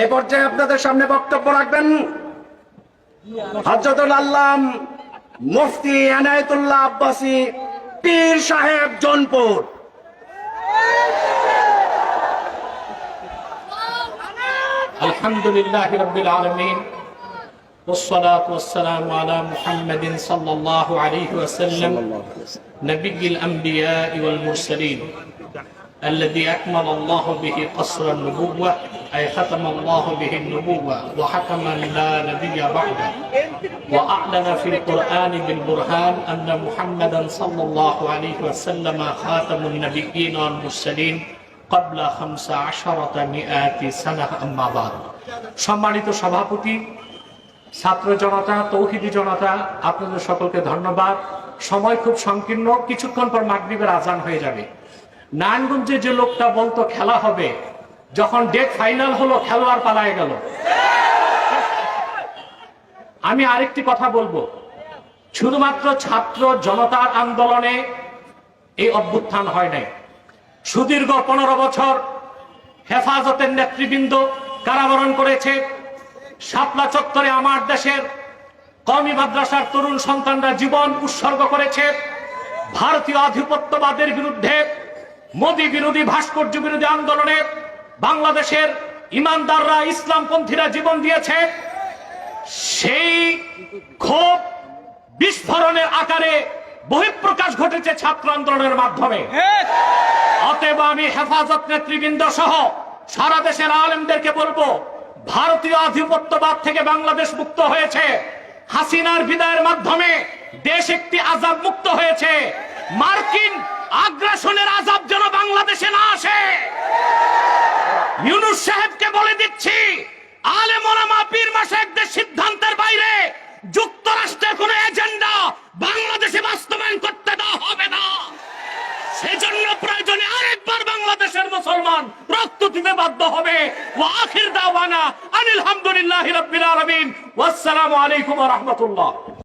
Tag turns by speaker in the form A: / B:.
A: এ পর্যায়ে আপনাদের সামনে বক্তব্য রাখবেন হযরতুল আল্লাম মুফতি এনায়েতুল্লাহ আব্বাসী পীর সাহেব জৌনপুর।
B: আলহামদুলিল্লাহি রাব্বিল আলামিন والصلاة والسلام على محمد صلى الله عليه وسلم نبي الأنبياء والمرسلين الذي أكمل الله به قصر النبوة أي ختم الله به النبوة وحكم لا نبي بعده وأعلن في القرآن بالبرهان أن محمدا صلى الله عليه وسلم خاتم النبيين والمرسلين قبل 1500 سنة أما بعد সম্মানিত সভাপতি, ছাত্র জনতা, তৌহিদি জনতা, আপনাদের সকলকে ধন্যবাদ। সময় খুব সংকীর্ণ, কিছুক্ষণ পর মাগরিবের আজান হয়ে যাবে। নারায়ণগঞ্জে যে লোকটা বলতো খেলা হবে, যখন ডেট ফাইনাল হলো খেলোয়াড় পালায় গেল। আমি আরেকটি কথা বলবো, শুধুমাত্র ছাত্র জনতার আন্দোলনে এই অভ্যুত্থান হয় নাই। সুদীর্ঘ 15 বছর হেফাজতের নেতৃবৃন্দ কারাবরণ করেছে। শাপলা চত্বরে আমার দেশের কওমি মাদ্রাসার তরুণ সন্তানরা জীবন উৎসর্গ করেছে। ভারতীয় আধিপত্যবাদের বিরুদ্ধে, মোদী বিরোধী, ভাস্কর্য বিরোধী আন্দোলনে বাংলাদেশের ইমানদাররা, ইসলামপন্থীরা জীবন দিয়েছে। সেই ক্ষোভ বিস্ফোরণের আকারে বহিঃপ্রকাশ ঘটেছে ছাত্র আন্দোলনের মাধ্যমে। অতএব আমি হেফাজত নেতৃবৃন্দ সহ সারা দেশের আলেমদেরকে বলবো, ভারতীয় আধিপত্যবাদ থেকে বাংলাদেশ মুক্ত হয়েছে। হাসিনার বিদায়ের মাধ্যমে দেশ একটি আযাব মুক্ত হয়েছে। মার্কিন আগ্রাসনের আযাব যেন বাংলাদেশে না আসে। ইউনূস সাহেবকে বলে দিচ্ছি, আলেম ওলামা পীর মাশায়েখদের সিদ্ধান্তের বাইরে যুক্তরাষ্ট্রের কোন এজেন্ডা বাংলাদেশে বাস্তবায়ন করতে দেওয়া হবে না। সেজন্য প্রয়োজনে আরেকবার বাংলাদেশের মুসলমান রক্ত দিতে বাধ্য হবে। ওয়া আখির দাওয়ানা আনিল হামদুলিল্লাহি রাব্বিল আলামিন ওয়াসসালামু আলাইকুম ওয়া রাহমাতুল্লাহ।